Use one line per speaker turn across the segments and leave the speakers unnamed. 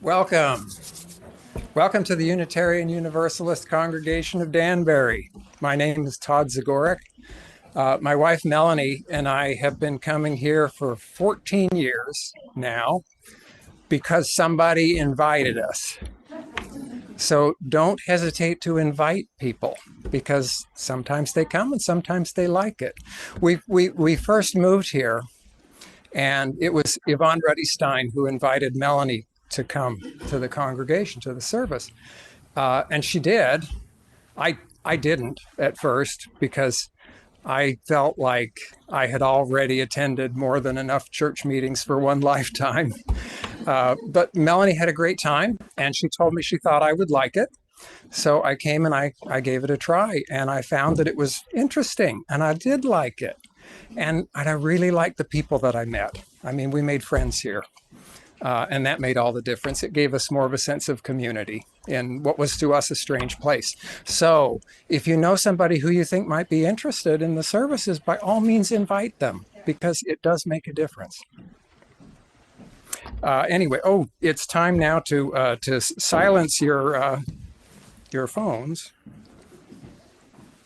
Welcome. Welcome to the Unitarian Universalist Congregation of Danbury. My name is Todd Zagorek. My wife Melanie and I have been coming here for 14 years now because somebody invited us. So don't hesitate to invite people because sometimes they come and sometimes they like it. We first moved here and it was Yvonne Ruddy Stein who invited Melanie to come to the congregation, to the service. And she did. I didn't at first because I felt like I had already attended more than enough church meetings for one lifetime. But Melanie had a great time and she told me she thought I would like it. So I came and I gave it a try and I found that it was interesting and I did like it. And I really liked the people that I met. I mean, we made friends here. And that made all the difference. It gave us more of a sense of community in what was to us a strange place. So if you know somebody who you think might be interested in the services, by all means invite them because it does make a difference. Anyway, it's time now to silence your phones.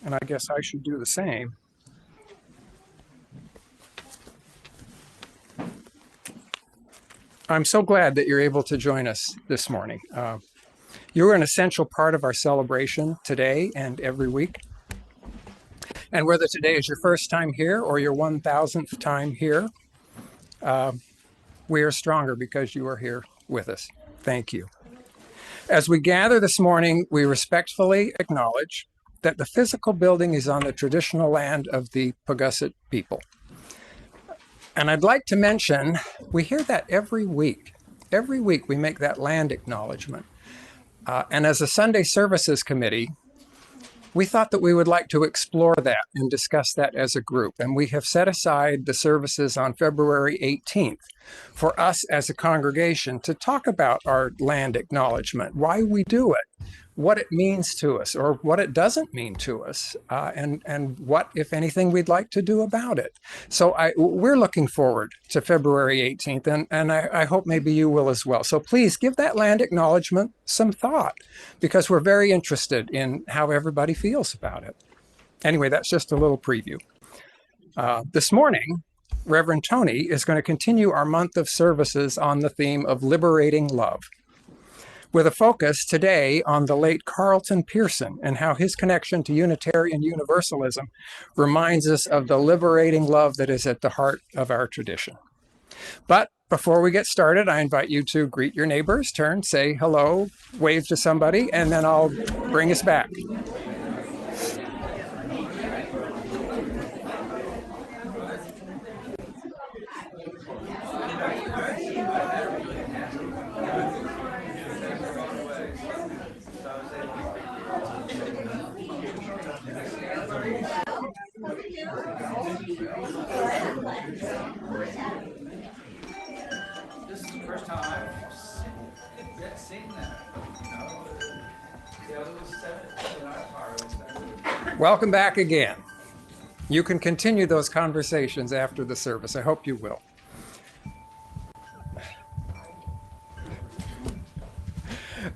And I guess I should do the same. I'm so glad that you're able to join us this morning. You're an essential part of our celebration today and every week. And whether today is your first time here or your 1000th time here, we are stronger because you are here with us. Thank you. As we gather this morning, we respectfully acknowledge that the physical building is on the traditional land of the Paugussett people. And I'd like to mention, we hear that every week. Every week we make that land acknowledgement. And as a Sunday Services Committee, we thought that we would like to explore that and discuss that as a group. And we have set aside the services on February 18th for us as a congregation to talk about our land acknowledgement, why we do it, what it means to us or what it doesn't mean to us, and what, if anything, we'd like to do about it. So we're looking forward to February 18th, and I hope maybe you will as well. So please give that land acknowledgement some thought because we're very interested in how everybody feels about it. Anyway, that's just a little preview. This morning, Reverend Tony is going to continue our month of services on the theme of liberating love, with a focus today on the late Carlton Pearson and how his connection to Unitarian Universalism reminds us of the liberating love that is at the heart of our tradition. But before we get started, I invite you to greet your neighbors, turn, say hello, wave to somebody, and then I'll bring us back.
This is the first time I've seen that. The other was 7 in our part.
Welcome back again. You can continue those conversations after the service. I hope you will.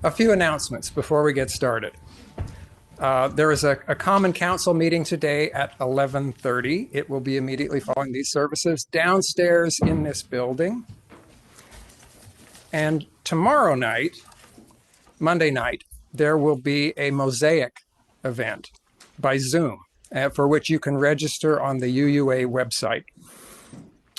A few announcements before we get started. There is a Common Council meeting today at 11:30. It will be immediately following these services downstairs in this building. And tomorrow night, Monday night, there will be a Mosaic event by Zoom for which you can register on the UUA website.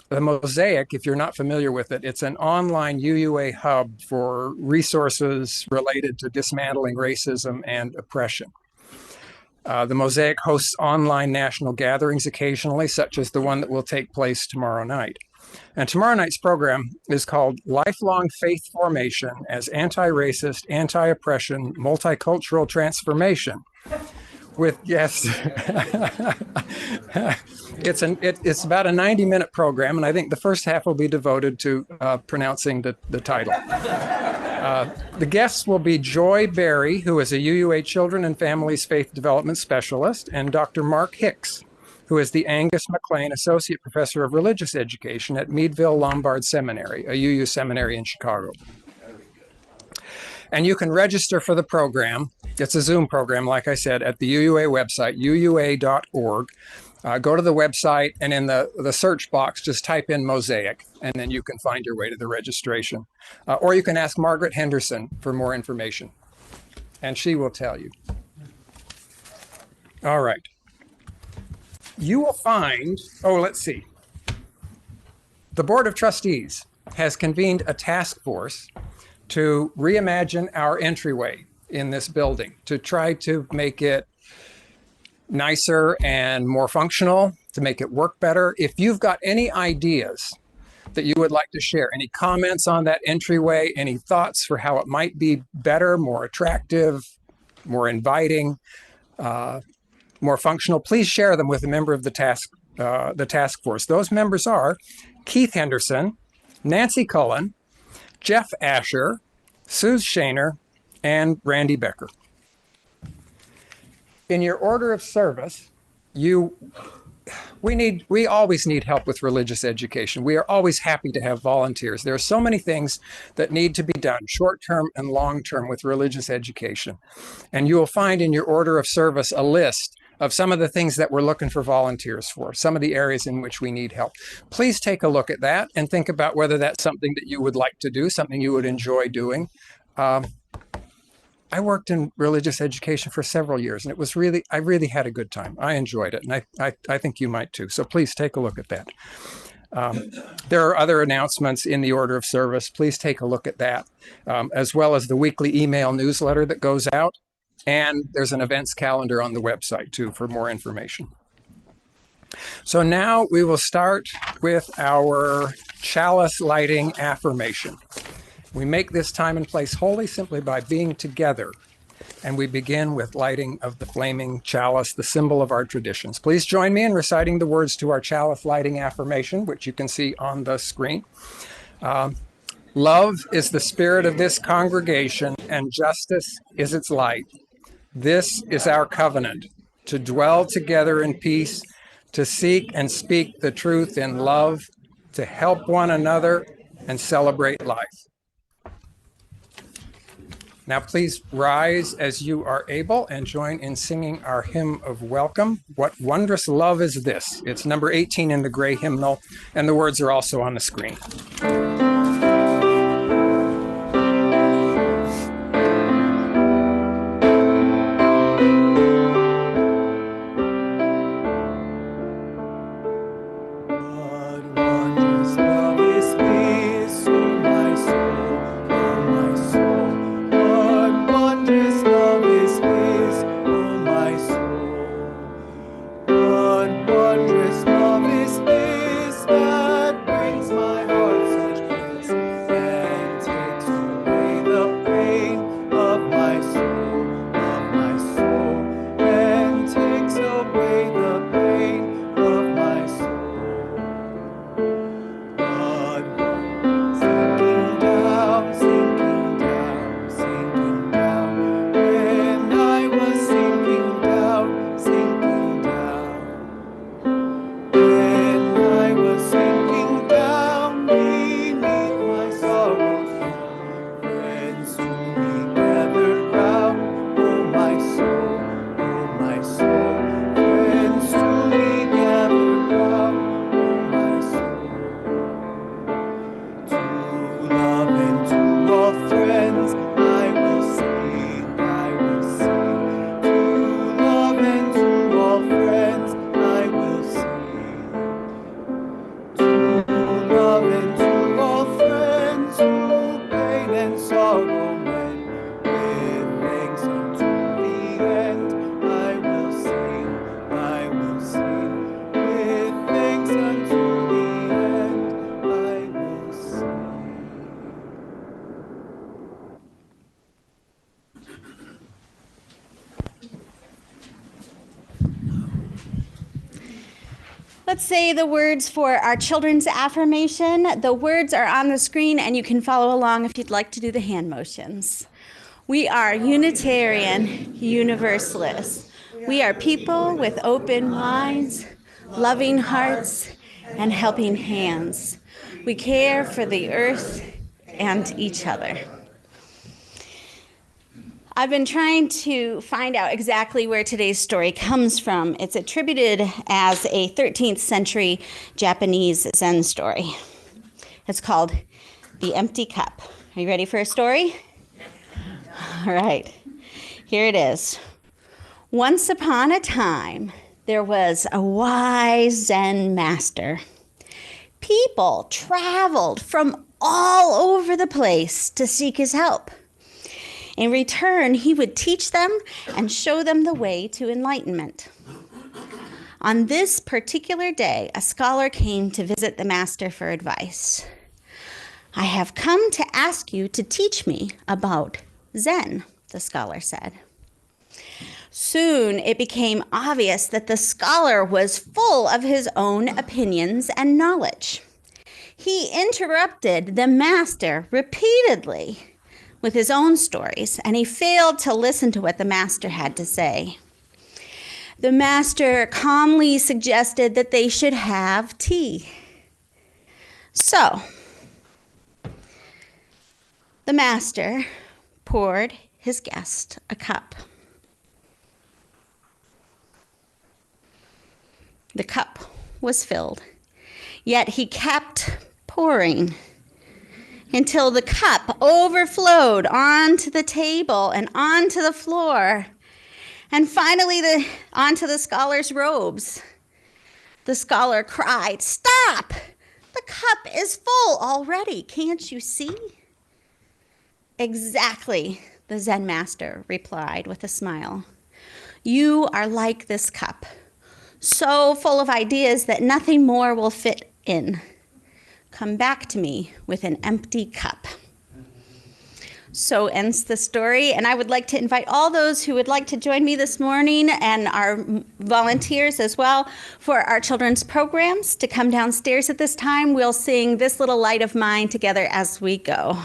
The Mosaic, if you're not familiar with it, it's an online UUA hub for resources related to dismantling racism and oppression. The Mosaic hosts online national gatherings occasionally, such as the one that will take place tomorrow night. And tomorrow night's program is called Lifelong Faith Formation as Anti-Racist, Anti-Oppression, Multicultural Transformation. With guests, it's about a 90-minute program, and I think the first half will be devoted to pronouncing the title. The guests will be Joy Berry, who is a UUA Children and Families Faith Development Specialist, and Dr. Mark Hicks, who is the Angus McLean Associate Professor of Religious Education at Meadville Lombard Seminary, a UU seminary in Chicago. And you can register for the program. It's a Zoom program, like I said, at the UUA website, uua.org. Go to the website, and in the search box, just type in Mosaic, and then you can find your way to the registration. Or you can ask Margaret Henderson for more information, and she will tell you. All right. You will find, let's see. The Board of Trustees has convened a task force to reimagine our entryway in this building, to try to make it nicer and more functional, to make it work better. If you've got any ideas that you would like to share, any comments on that entryway, any thoughts for how it might be better, more attractive, more inviting, more functional, please share them with a member of the task force. Those members are Keith Henderson, Nancy Cullen, Jeff Asher, Suze Shaner, and Randy Becker. In your order of service, we always need help with religious education. We are always happy to have volunteers. There are so many things that need to be done, short-term and long-term, with religious education. And you will find in your order of service a list of some of the things that we're looking for volunteers for, some of the areas in which we need help. Please take a look at that and think about whether that's something that you would like to do, something you would enjoy doing. I worked in religious education for several years, and I really had a good time. I enjoyed it, and I think you might too. So please take a look at that. There are other announcements in the order of service. Please take a look at that, as well as the weekly email newsletter that goes out. And there's an events calendar on the website too for more information. So now we will start with our chalice lighting affirmation. We make this time and place holy simply by being together. And we begin with lighting of the flaming chalice, the symbol of our traditions. Please join me in reciting the words to our chalice lighting affirmation, which you can see on the screen. Love is the spirit of this congregation, and justice is its light. This is our covenant, to dwell together in peace, to seek and speak the truth in love, to help one another and celebrate life. Now please rise as you are able and join in singing our hymn of welcome. What wondrous love is this? It's number 18 in the gray hymnal, and the words are also on the screen.
Let's say the words for our children's affirmation. The words are on the screen, and you can follow along if you'd like to do the hand motions. We are Unitarian Universalists. We are people with open minds, loving hearts, and helping hands. We care for the earth and each other. I've been trying to find out exactly where today's story comes from. It's attributed as a 13th century Japanese Zen story. It's called The Empty Cup. Are you ready for a story? All right, here it is. Once upon a time, there was a wise Zen master. People traveled from all over the place to seek his help. In return, he would teach them and show them the way to enlightenment. On this particular day, a scholar came to visit the master for advice. "I have come to ask you to teach me about Zen," the scholar said. Soon it became obvious that the scholar was full of his own opinions and knowledge. He interrupted the master repeatedly with his own stories, and he failed to listen to what the master had to say. The master calmly suggested that they should have tea. So, the master poured his guest a cup. The cup was filled, yet he kept pouring until the cup overflowed onto the table and onto the floor, and finally onto the scholar's robes. The scholar cried, "Stop! The cup is full already. Can't you see?" "Exactly," the Zen master replied with a smile. "You are like this cup, so full of ideas that nothing more will fit in. Come back to me with an empty cup." So ends the story, and I would like to invite all those who would like to join me this morning and our volunteers as well for our children's programs to come downstairs at this time. We'll sing "This Little Light of Mine" together as we go.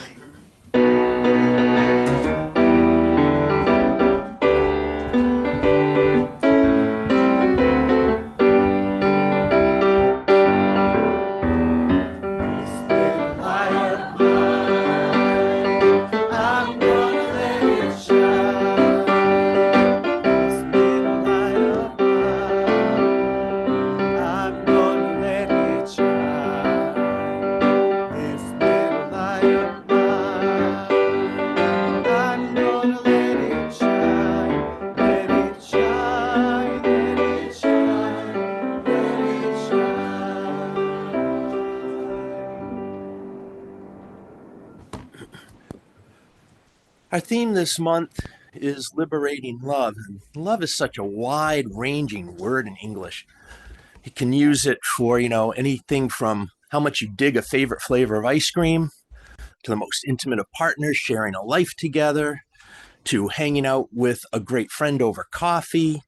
Our theme this month is liberating love. And love is such a wide-ranging word in English. You can use it for, anything from how much you dig a favorite flavor of ice cream, to the most intimate of partners sharing a life together, to hanging out with a great friend over coffee,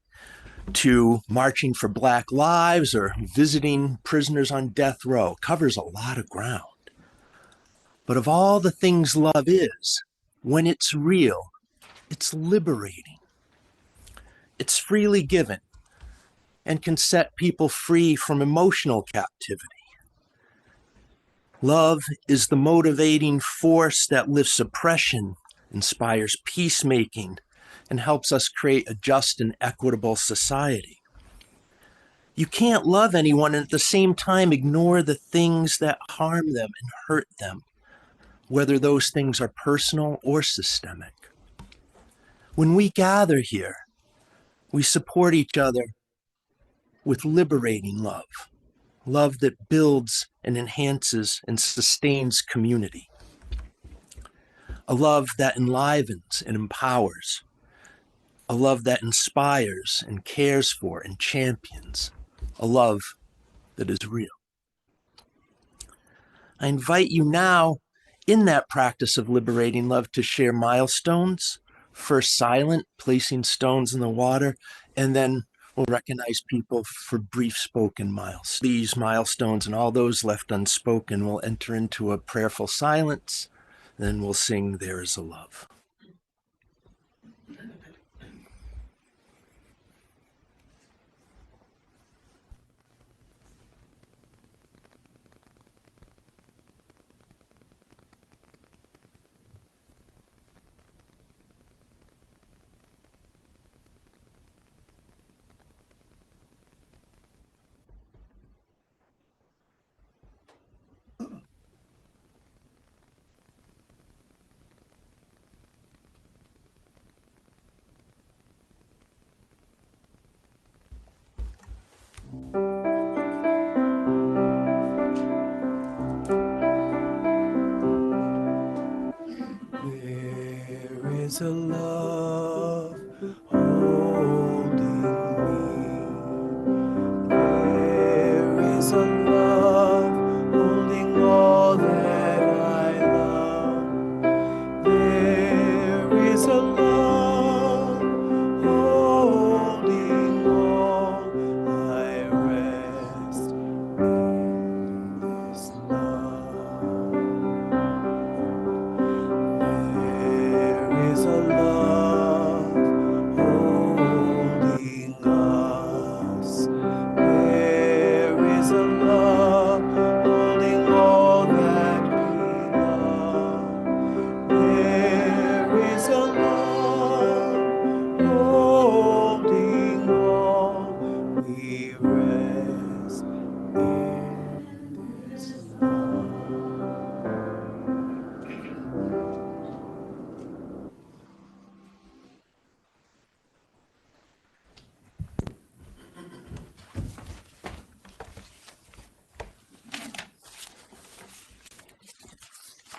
to marching for Black lives or visiting prisoners on death row. It covers a lot of ground. But of all the things love is, when it's real, it's liberating. It's freely given and can set people free from emotional captivity. Love is the motivating force that lifts oppression, inspires peacemaking, and helps us create a just and equitable society. You can't love anyone and at the same time ignore the things that harm them and hurt them, whether those things are personal or systemic. When we gather here, we support each other with liberating love, love that builds and enhances and sustains community, a love that enlivens and empowers, a love that inspires and cares for and champions, a love that is real. I invite you now, in that practice of liberating love, to share milestones. First silent, placing stones in the water, and then we'll recognize people for brief spoken miles. These milestones and all those left unspoken will enter into a prayerful silence, then we'll sing "There Is a Love."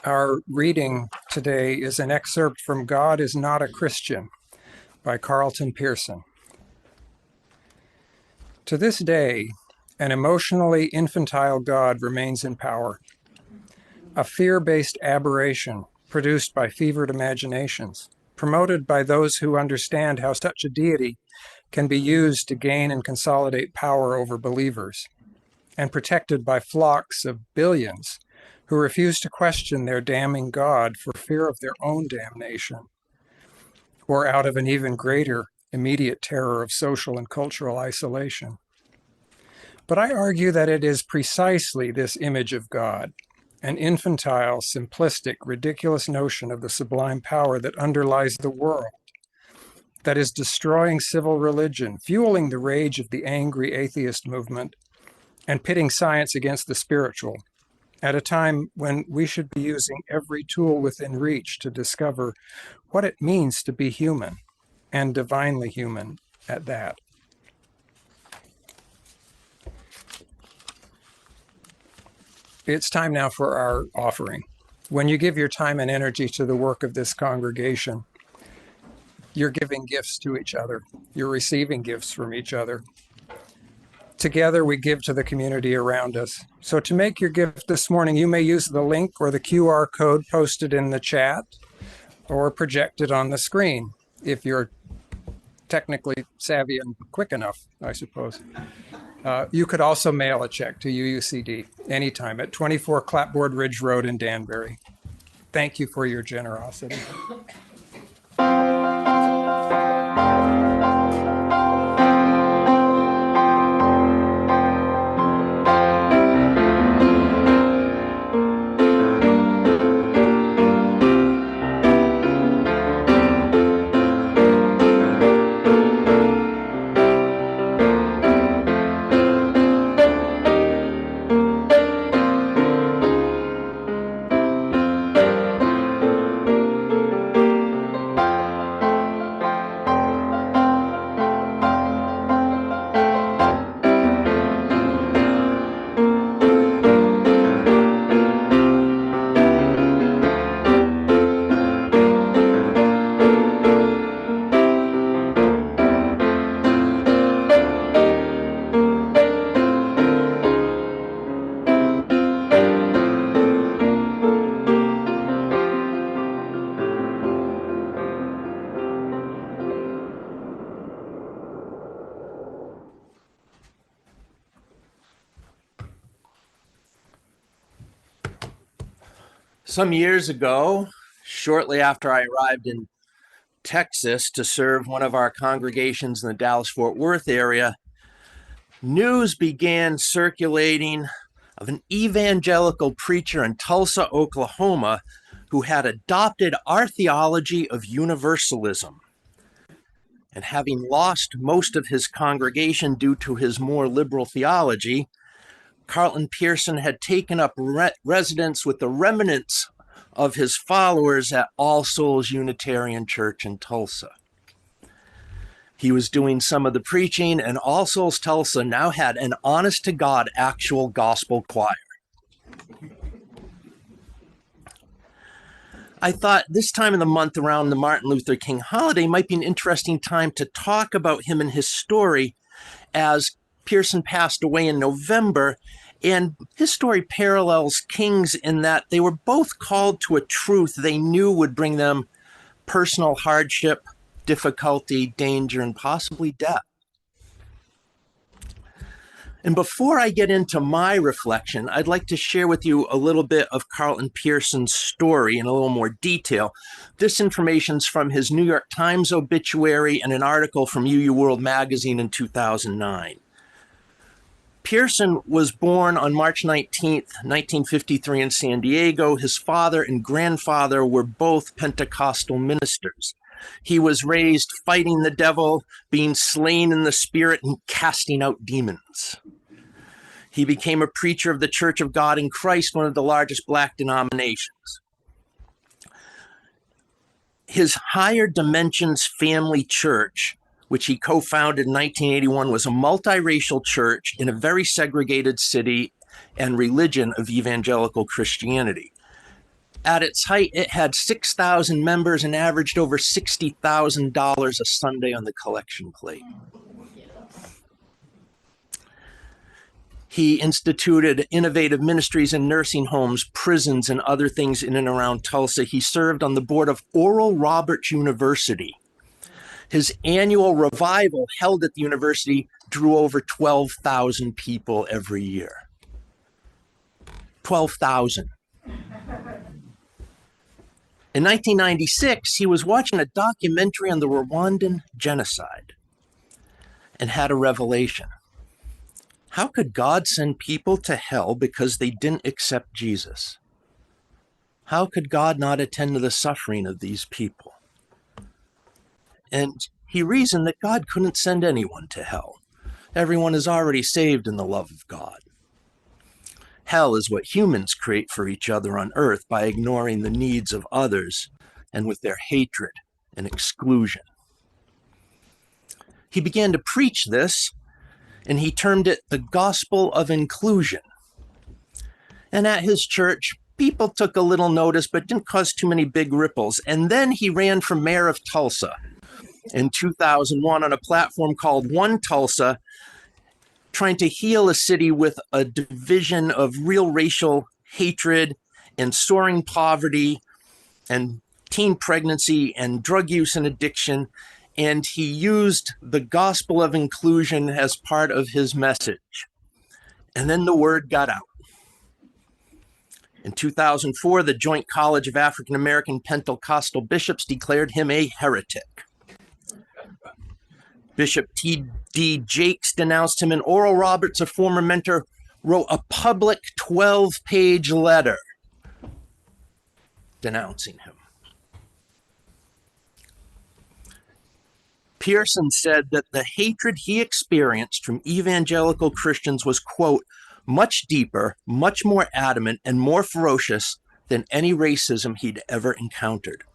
Our reading today is an excerpt from God is Not a Christian by Carlton Pearson. To this day, an emotionally infantile God remains in power, a fear-based aberration produced by fevered imaginations, promoted by those who understand how such a deity can be used to gain and consolidate power over believers, and protected by flocks of billions who refuse to question their damning God for fear of their own damnation, or out of an even greater immediate terror of social and cultural isolation. But I argue that it is precisely this image of God, an infantile, simplistic, ridiculous notion of the sublime power that underlies the world, that is destroying civil religion, fueling the rage of the angry atheist movement, and pitting science against the spiritual, at a time when we should be using every tool within reach to discover what it means to be human, and divinely human at that. It's time now for our offering. When you give your time and energy to the work of this congregation, you're giving gifts to each other. You're receiving gifts from each other. Together, we give to the community around us. So to make your gift this morning, you may use the link or the QR code posted in the chat or projected on the screen, if you're technically savvy and quick enough, I suppose. You could also mail a check to UUCD anytime at 24 Clapboard Ridge Road in Danbury. Thank you for your generosity.
Some years ago, shortly after I arrived in Texas to serve one of our congregations in the Dallas-Fort Worth area, news began circulating of an evangelical preacher in Tulsa, Oklahoma, who had adopted our theology of universalism. And having lost most of his congregation due to his more liberal theology, Carlton Pearson had taken up residence with the remnants of his followers at All Souls Unitarian Church in Tulsa. He was doing some of the preaching, and All Souls Tulsa now had an honest-to-God actual gospel choir. I thought this time of the month around the Martin Luther King holiday might be an interesting time to talk about him and his story, as Pearson passed away in November, and his story parallels King's in that they were both called to a truth they knew would bring them personal hardship, difficulty, danger, and possibly death. And before I get into my reflection, I'd like to share with you a little bit of Carlton Pearson's story in a little more detail. This information's from his New York Times obituary and an article from UU World Magazine in 2009. Pearson was born on March 19th, 1953 in San Diego. His father and grandfather were both Pentecostal ministers. He was raised fighting the devil, being slain in the spirit, and casting out demons. He became a preacher of the Church of God in Christ, one of the largest Black denominations. His Higher Dimensions Family Church, which he co-founded in 1981, was a multiracial church in a very segregated city and religion of evangelical Christianity. At its height, it had 6,000 members and averaged over $60,000 a Sunday on the collection plate. He instituted innovative ministries in nursing homes, prisons, and other things in and around Tulsa. He served on the board of Oral Roberts University. His annual revival held at the university drew over 12,000 people every year. 12,000. In 1996, he was watching a documentary on the Rwandan genocide and had a revelation. How could God send people to hell because they didn't accept Jesus? How could God not attend to the suffering of these people? And he reasoned that God couldn't send anyone to hell. Everyone is already saved in the love of God. Hell is what humans create for each other on earth by ignoring the needs of others and with their hatred and exclusion. He began to preach this, and he termed it the gospel of inclusion. And at his church, people took a little notice, but didn't cause too many big ripples. And then he ran for mayor of Tulsa in 2001 on a platform called One Tulsa, trying to heal a city with a division of real racial hatred and soaring poverty and teen pregnancy and drug use and addiction. And he used the gospel of inclusion as part of his message. And then the word got out. In 2004, the Joint College of African American Pentecostal Bishops declared him a heretic. Bishop T.D. Jakes denounced him, and Oral Roberts, a former mentor, wrote a public 12-page letter denouncing him. Pearson said that the hatred he experienced from evangelical Christians was, quote, much deeper, much more adamant, and more ferocious than any racism he'd ever encountered.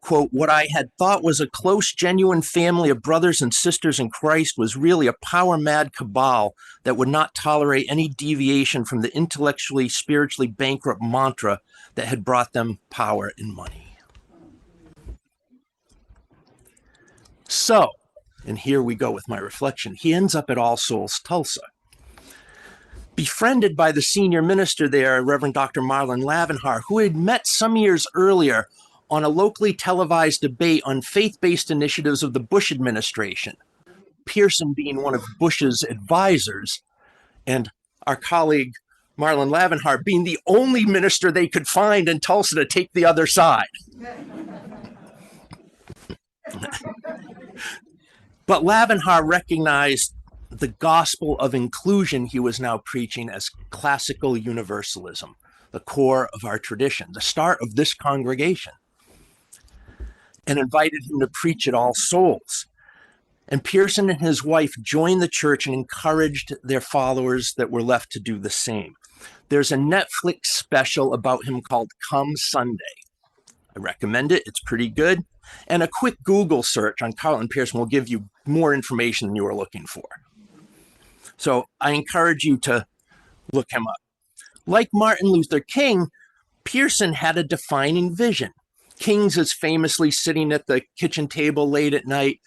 Quote, what I had thought was a close, genuine family of brothers and sisters in Christ was really a power-mad cabal that would not tolerate any deviation from the intellectually, spiritually bankrupt mantra that had brought them power and money. So, and here we go with my reflection, he ends up at All Souls Tulsa. Befriended by the senior minister there, Reverend Dr. Marlon Lavenhar, who had met some years earlier on a locally televised debate on faith-based initiatives of the Bush administration, Pearson being one of Bush's advisors, and our colleague Marlon Lavenhar being the only minister they could find in Tulsa to take the other side. But Lavenhar recognized the gospel of inclusion he was now preaching as classical universalism, the core of our tradition, the start of this congregation, and invited him to preach at All Souls. And Pearson and his wife joined the church and encouraged their followers that were left to do the same. There's a Netflix special about him called Come Sunday. I recommend it. It's pretty good. And a quick Google search on Carlton Pearson will give you more information than you were looking for. So I encourage you to look him up. Like Martin Luther King, Pearson had a defining vision. King's is famously sitting at the kitchen table late at night,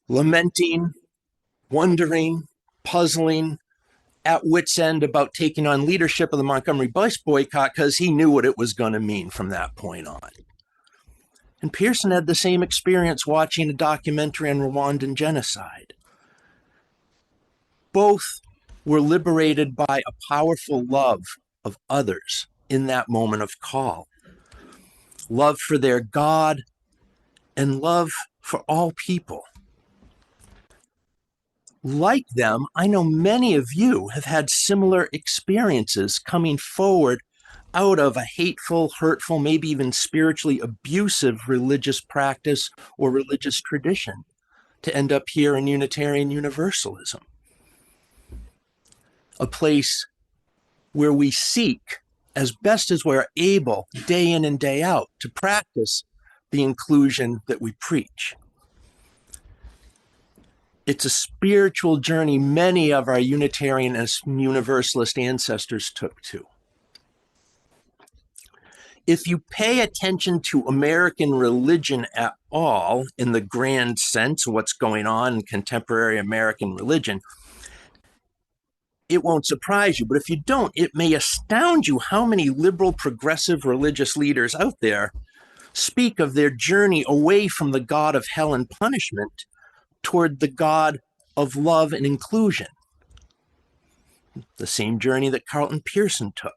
lamenting, wondering, puzzling, at wit's end about taking on leadership of the Montgomery bus boycott because he knew what it was going to mean from that point on. And Pearson had the same experience watching a documentary on Rwandan genocide. Both were liberated by a powerful love of others in that moment of call. Love for their God and love for all people. Like them, I know many of you have had similar experiences coming forward out of a hateful, hurtful, maybe even spiritually abusive religious practice or religious tradition to end up here in Unitarian Universalism. A place where we seek, as best as we're able, day in and day out, to practice the inclusion that we preach. It's a spiritual journey many of our Unitarian and Universalist ancestors took to. If you pay attention to American religion at all, in the grand sense of what's going on in contemporary American religion, it won't surprise you. But if you don't, it may astound you how many liberal, progressive religious leaders out there speak of their journey away from the God of hell and punishment toward the God of love and inclusion. The same journey that Carlton Pearson took.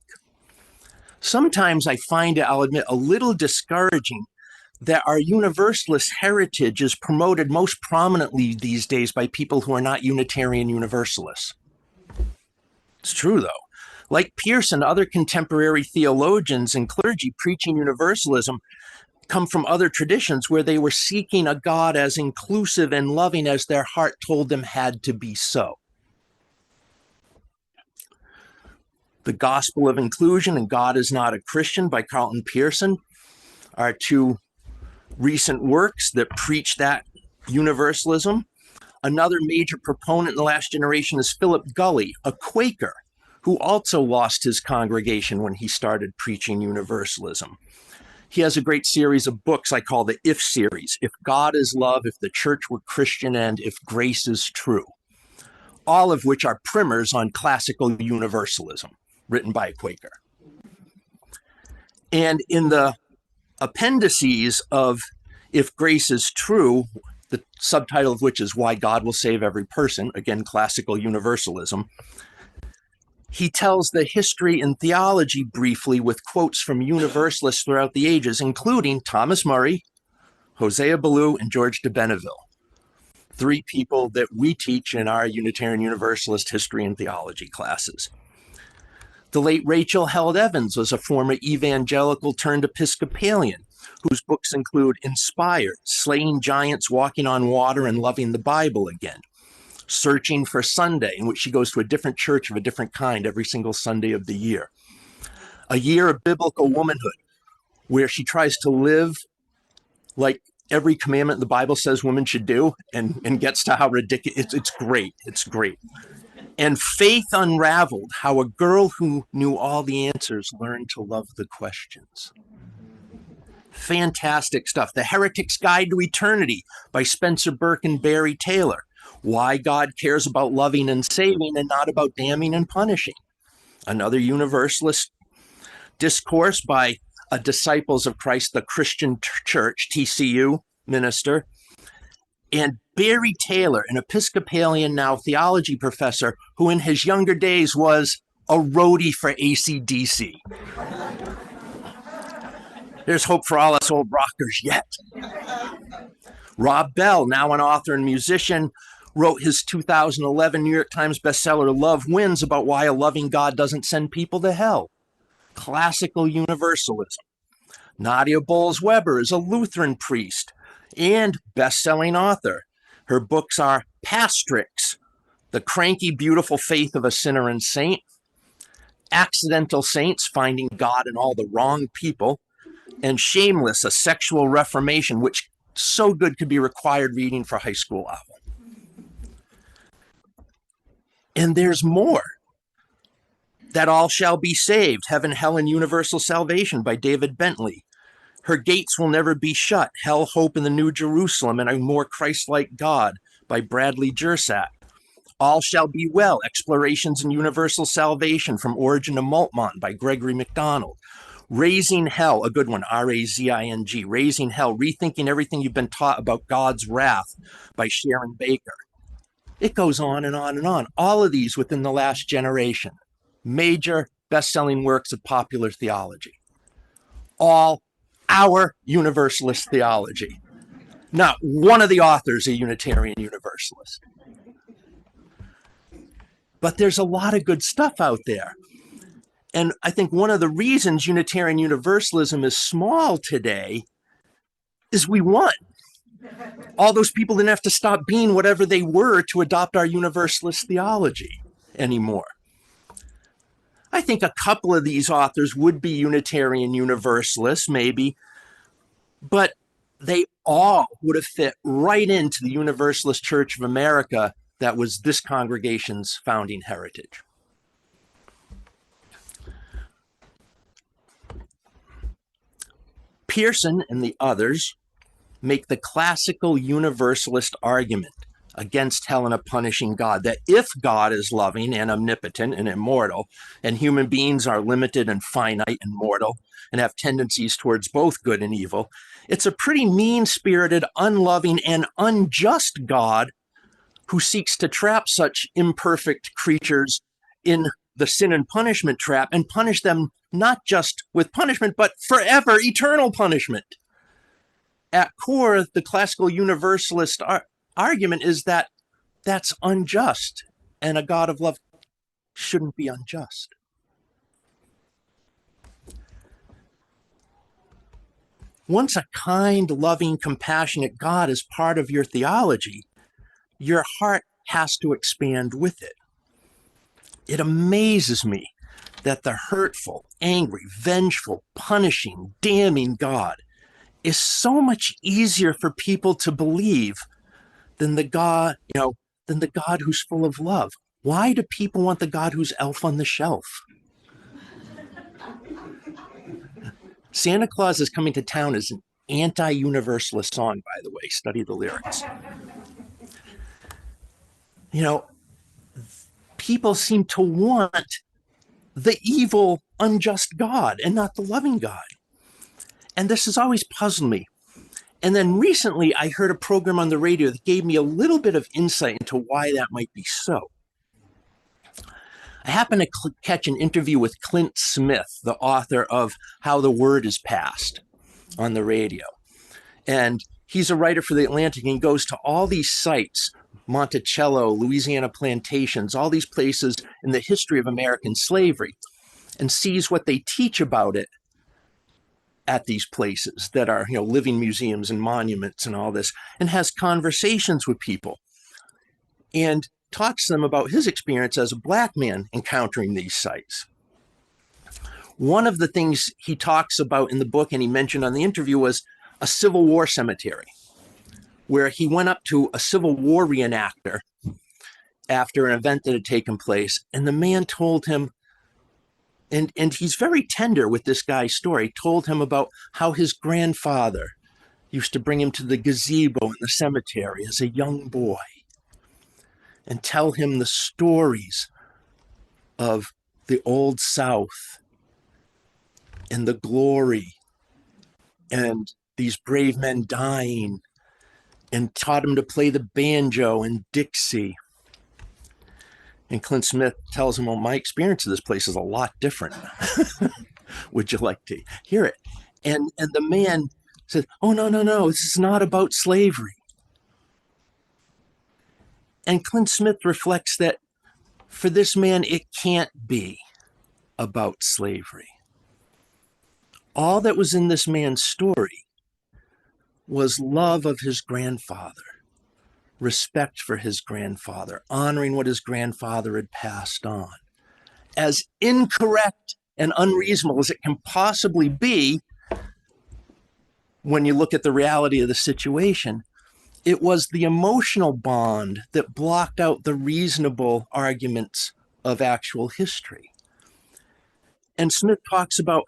Sometimes I find it, I'll admit, a little discouraging that our Universalist heritage is promoted most prominently these days by people who are not Unitarian Universalists. It's true, though. Like Pearson, other contemporary theologians and clergy preaching universalism come from other traditions where they were seeking a God as inclusive and loving as their heart told them had to be so. The Gospel of Inclusion and God is Not a Christian by Carlton Pearson are two recent works that preach that universalism. Another major proponent in the last generation is Philip Gulley, a Quaker, who also lost his congregation when he started preaching universalism. He has a great series of books I call the If series: If God is Love, If the Church Were Christian, and If Grace is True, all of which are primers on classical universalism, written by a Quaker. And in the appendices of If Grace is True, the subtitle of which is Why God Will Save Every Person, again, classical universalism, he tells the history and theology briefly with quotes from universalists throughout the ages, including Thomas Murray, Hosea Ballou, and George de Benneville, three people that we teach in our Unitarian Universalist history and theology classes. The late Rachel Held Evans was a former evangelical turned Episcopalian whose books include Inspired, Slaying Giants, Walking on Water, and Loving the Bible Again, Searching for Sunday, in which she goes to a different church of a different kind every single Sunday of the year. A Year of Biblical Womanhood, where she tries to live like every commandment the Bible says women should do, and gets to how ridiculous. It's great. It's great. And Faith Unraveled, how a girl who knew all the answers learned to love the questions. Fantastic stuff. The Heretic's Guide to Eternity by Spencer Burke and Barry Taylor. Why God Cares About Loving and Saving and Not About Damning and Punishing. Another Universalist discourse by a Disciples of Christ, the Christian Church, TCU minister. And Barry Taylor, an Episcopalian, now theology professor, who in his younger days was a roadie for AC/DC. There's hope for all us old rockers yet. Rob Bell, now an author and musician, wrote his 2011 New York Times bestseller, Love Wins, about why a loving God doesn't send people to hell. Classical universalism. Nadia Bowles-Weber is a Lutheran priest and best-selling author. Her books are Pastrix, The Cranky, Beautiful Faith of a Sinner and Saint, Accidental Saints, Finding God in All the Wrong People, and Shameless, A Sexual Reformation, which so good could be required reading for high school level. And there's more. That All Shall Be Saved, Heaven, Hell, and Universal Salvation by David Bentley. Her Gates Will Never Be Shut, Hell, Hope, and the New Jerusalem, and a More Christ-Like God by Bradley Jersak. All Shall Be Well, Explorations in Universal Salvation from Origin to Moltmann by Gregory MacDonald. Raising Hell, a good one, R-A-Z-I-N-G, Raising Hell, Rethinking Everything You've Been Taught About God's Wrath by Sharon Baker. It goes on and on and on. All of these within the last generation. Major best-selling works of popular theology. All our Universalist theology. Not one of the authors a Unitarian Universalist. But there's a lot of good stuff out there. And I think one of the reasons Unitarian Universalism is small today is we won. All those people didn't have to stop being whatever they were to adopt our Universalist theology anymore. I think a couple of these authors would be Unitarian Universalists, maybe, but they all would have fit right into the Universalist Church of America that was this congregation's founding heritage. Pearson and the others make the classical universalist argument against Helena punishing God, that if God is loving and omnipotent and immortal, and human beings are limited and finite and mortal and have tendencies towards both good and evil, it's a pretty mean-spirited, unloving, and unjust God who seeks to trap such imperfect creatures in the sin and punishment trap and punish them not just with punishment, but forever eternal punishment. At core, the classical universalist argument is that that's unjust, and a God of love shouldn't be unjust. Once a kind, loving, compassionate God is part of your theology, your heart has to expand with it. It amazes me that the hurtful, angry, vengeful, punishing, damning God is so much easier for people to believe than the God, than the God who's full of love. Why do people want the God who's elf on the shelf? Santa Claus is Coming to Town is an anti-universalist song, by the way. Study the lyrics. People seem to want the evil, unjust God and not the loving God. And this has always puzzled me. And then recently I heard a program on the radio that gave me a little bit of insight into why that might be so. I happened to catch an interview with Clint Smith, the author of How the Word is Passed, on the radio. And he's a writer for The Atlantic, and he goes to all these sites, Monticello, Louisiana plantations, all these places in the history of American slavery, and sees what they teach about it at these places that are, living museums and monuments and all this, and has conversations with people and talks to them about his experience as a Black man encountering these sites. One of the things he talks about in the book, and he mentioned on the interview, was a Civil War cemetery, where he went up to a Civil War reenactor after an event that had taken place, and the man told him, and he's very tender with this guy's story, told him about how his grandfather used to bring him to the gazebo in the cemetery as a young boy and tell him the stories of the Old South and the glory and these brave men dying, and taught him to play the banjo and Dixie. And Clint Smith tells him, well, my experience of this place is a lot different. Would you like to hear it? And the man said, oh, no, this is not about slavery. And Clint Smith reflects that for this man, it can't be about slavery. All that was in this man's story was love of his grandfather, respect for his grandfather, honoring what his grandfather had passed on. As incorrect and unreasonable as it can possibly be when you look at the reality of the situation, it was the emotional bond that blocked out the reasonable arguments of actual history. And Smith talks about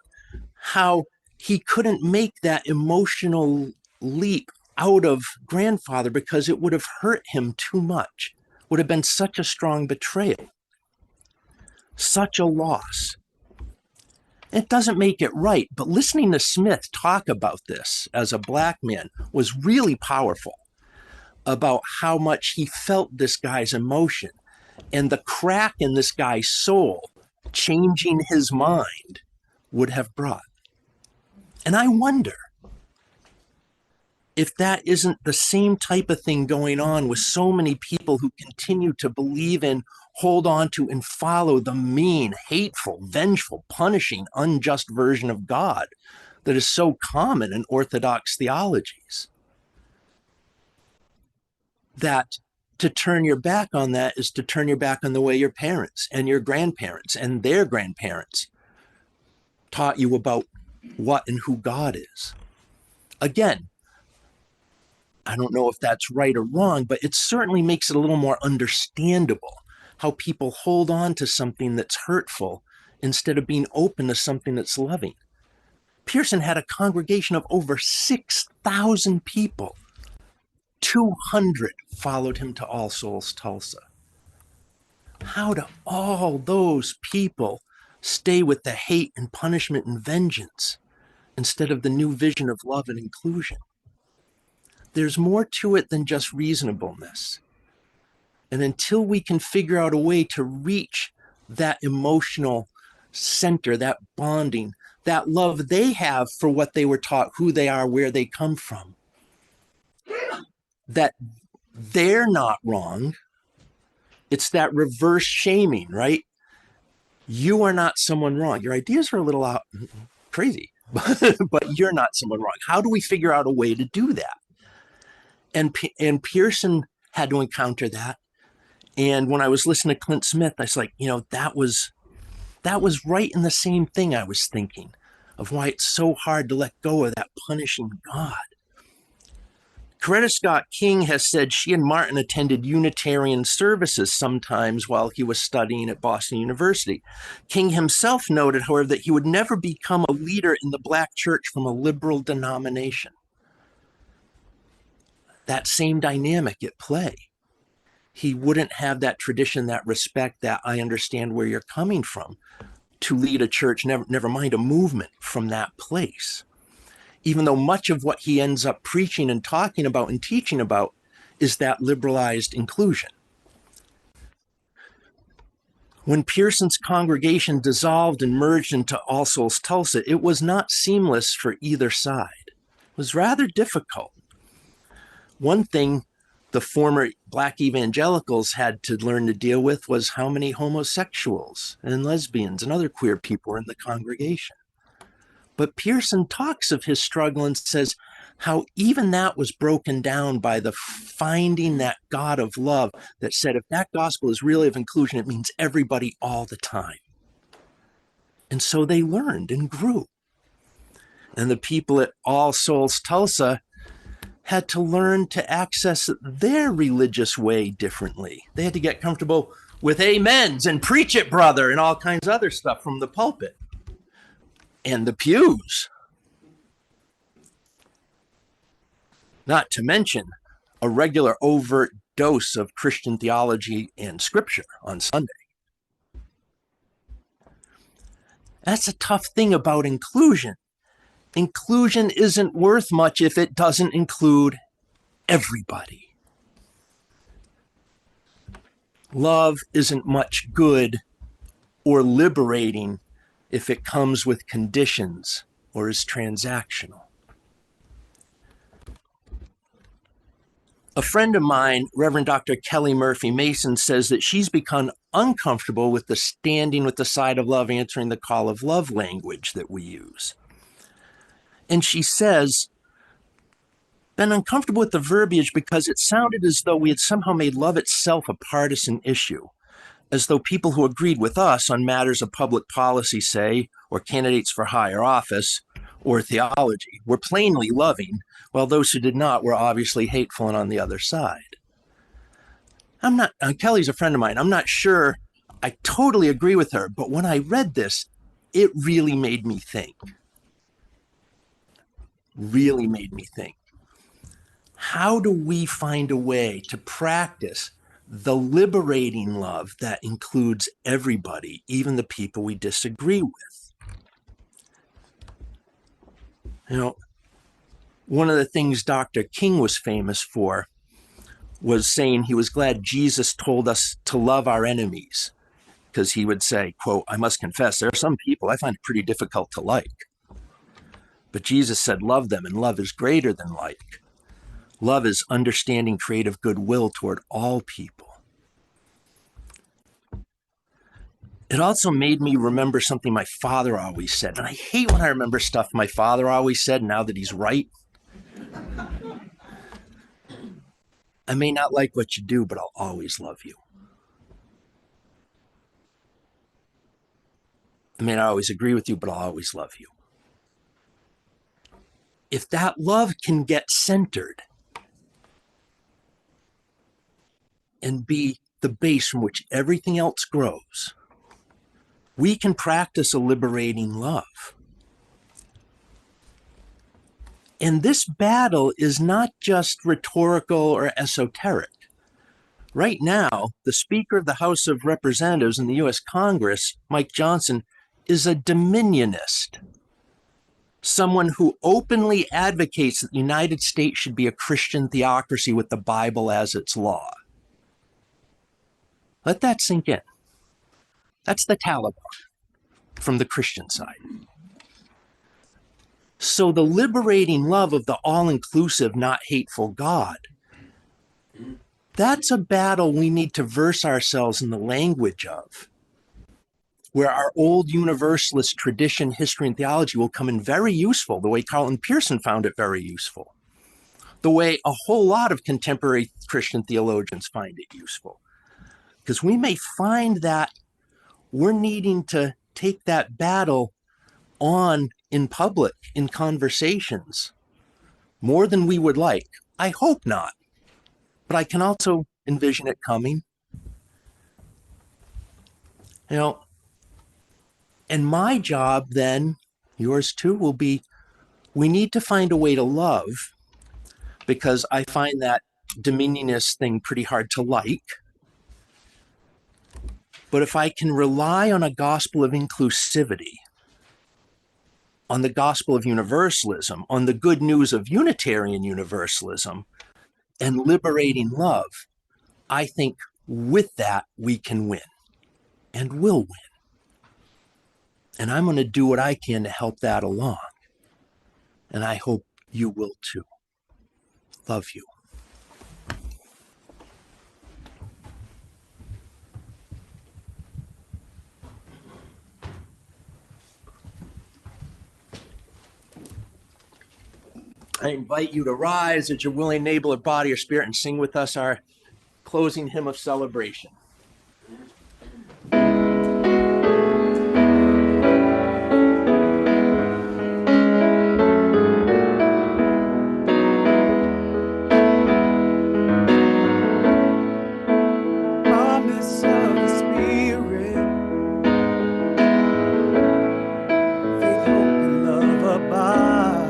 how he couldn't make that emotional leap out of grandfather because it would have hurt him too much, would have been such a strong betrayal, such a loss. It doesn't make it right, but listening to Smith talk about this as a Black man was really powerful, about how much he felt this guy's emotion and the crack in this guy's soul changing his mind would have brought. And I wonder if that isn't the same type of thing going on with so many people who continue to believe in, hold on to, and follow the mean, hateful, vengeful, punishing, unjust version of God that is so common in Orthodox theologies. That to turn your back on that is to turn your back on the way your parents and your grandparents and their grandparents taught you about what and who God is. Again, I don't know if that's right or wrong, but it certainly makes it a little more understandable how people hold on to something that's hurtful instead of being open to something that's loving. Pearson had a congregation of over 6,000 people. 200 followed him to All Souls Tulsa. How do all those people stay with the hate and punishment and vengeance instead of the new vision of love and inclusion? There's more to it than just reasonableness. And until we can figure out a way to reach that emotional center, that bonding, that love they have for what they were taught, who they are, where they come from, that they're not wrong. It's that reverse shaming, right? You are not someone wrong. Your ideas are a little crazy, but you're not someone wrong. How do we figure out a way to do that? And Pearson had to encounter that. And when I was listening to Clint Smith, I was like, that was right in the same thing I was thinking of, why it's so hard to let go of that punishing God. Coretta Scott King has said she and Martin attended Unitarian services sometimes while he was studying at Boston University. King himself noted, however, that he would never become a leader in the Black church from a liberal denomination. That same dynamic at play. He wouldn't have that tradition, that respect, that I understand where you're coming from, to lead a church, never mind a movement from that place. Even though much of what he ends up preaching and talking about and teaching about is that liberalized inclusion. When Pearson's congregation dissolved and merged into All Souls Tulsa, it was not seamless for either side. It was rather difficult. One thing the former Black evangelicals had to learn to deal with was how many homosexuals and lesbians and other queer people were in the congregation. But Pearson talks of his struggle and says how even that was broken down by the finding that God of love that said, if that gospel is really of inclusion, it means everybody all the time. And so they learned and grew. And the people at All Souls Tulsa had to learn to access their religious way differently. They had to get comfortable with amens and preach it, brother, and all kinds of other stuff from the pulpit and the pews. Not to mention a regular overt dose of Christian theology and scripture on Sunday. That's a tough thing about inclusion. Inclusion isn't worth much if it doesn't include everybody. Love isn't much good or liberating if it comes with conditions or is transactional. A friend of mine, Reverend Dr. Kelly Murphy Mason, says that she's become uncomfortable with the standing with the side of love, answering the call of love language that we use. And she says, been uncomfortable with the verbiage because it sounded as though we had somehow made love itself a partisan issue, as though people who agreed with us on matters of public policy, say, or candidates for higher office or theology, were plainly loving, while those who did not were obviously hateful and on the other side. Kelly's a friend of mine. I'm not sure I totally agree with her, but when I read this, it really made me think. Really made me think. How do we find a way to practice the liberating love that includes everybody, even the people we disagree with? One of the things Dr. King was famous for was saying he was glad Jesus told us to love our enemies, because he would say, quote, I must confess, there are some people I find it pretty difficult to like. But Jesus said, love them, and love is greater than like. Love is understanding creative goodwill toward all people. It also made me remember something my father always said. And I hate when I remember stuff my father always said now that he's right. I may not like what you do, but I'll always love you. I may not always agree with you, but I'll always love you. If that love can get centered and be the base from which everything else grows, we can practice a liberating love. And this battle is not just rhetorical or esoteric. Right now, the Speaker of the House of Representatives in the US Congress, Mike Johnson, is a dominionist, someone who openly advocates that the United States should be a Christian theocracy with the Bible as its law. Let that sink in. That's the Taliban from the Christian side. So the liberating love of the all-inclusive, not hateful God, that's a battle we need to verse ourselves in the language of, where our old universalist tradition, history, and theology will come in very useful, the way Carlton Pearson found it very useful, the way a whole lot of contemporary Christian theologians find it useful. Because we may find that we're needing to take that battle on in public, in conversations, more than we would like. I hope not, but I can also envision it coming. You know, and my job then, yours too, will be, we need to find a way to love, because I find that dominionist thing pretty hard to like. But if I can rely on a gospel of inclusivity, on the gospel of universalism, on the good news of Unitarian Universalism, and liberating love, I think with that we can win and will win. And I'm going to do what I can to help that along. And I hope you will too. Love you. I invite you to rise at your willing, able, or body or spirit and sing with us our closing hymn of celebration.
Promise of the Spirit, faith, hope, and love abide,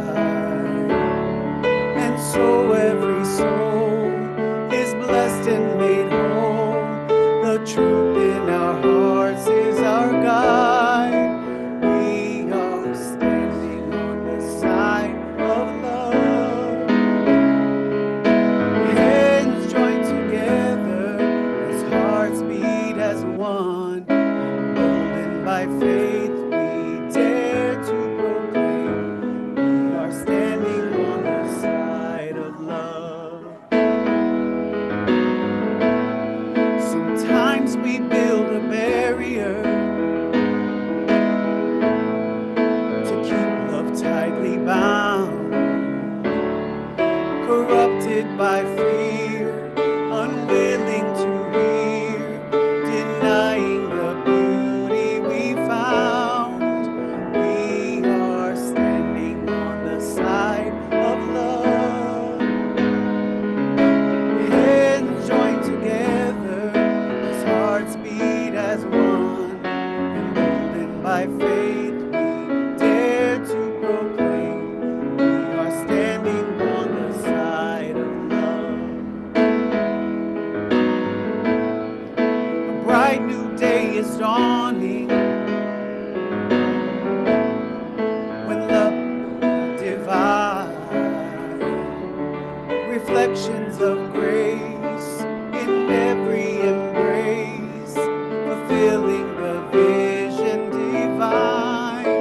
and so every soul is blessed and made whole. The truth in our hearts is our guide. We are standing on the side of love. Hands joined together as hearts beat as one. Golden by faith, we dare to proclaim we are standing on the side of love. Sometimes we build a barrier to keep love tightly bound, corrupted by fear, unwilling to hear, denying the beauty we found. We are standing on the side of love. Hands joined together as hearts beat as one, emboldened by faith, we dare to proclaim we are standing on the side of love. A bright new day is dawning when love divine, reflections of grace in every embrace, fulfilling the vision divine.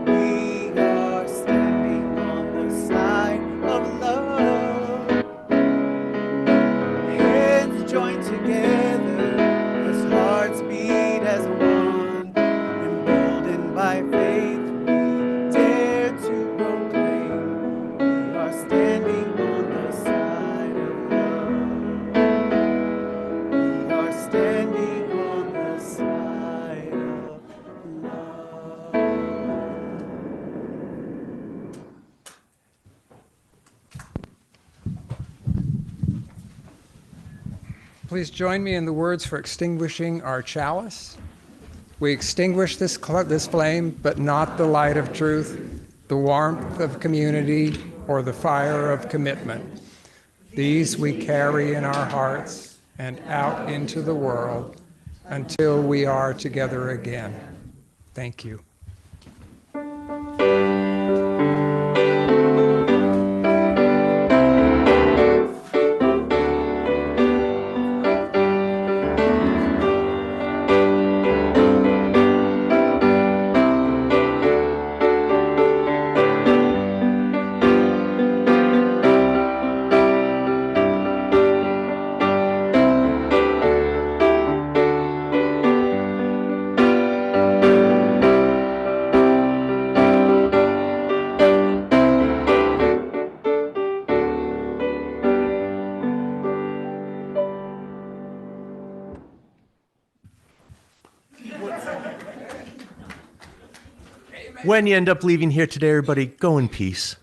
We are standing on the side of love. Hands joined together as hearts beat as one, emboldened by faith, we dare to proclaim we are standing on the side of love. We are standing on the side of love.
Please join me in the words for extinguishing our chalice. We extinguish this flame, but not the light of truth, the warmth of community, or the fire of commitment. These we carry in our hearts and out into the world until we are together again. Thank you.
When you end up leaving here today, everybody, go in peace.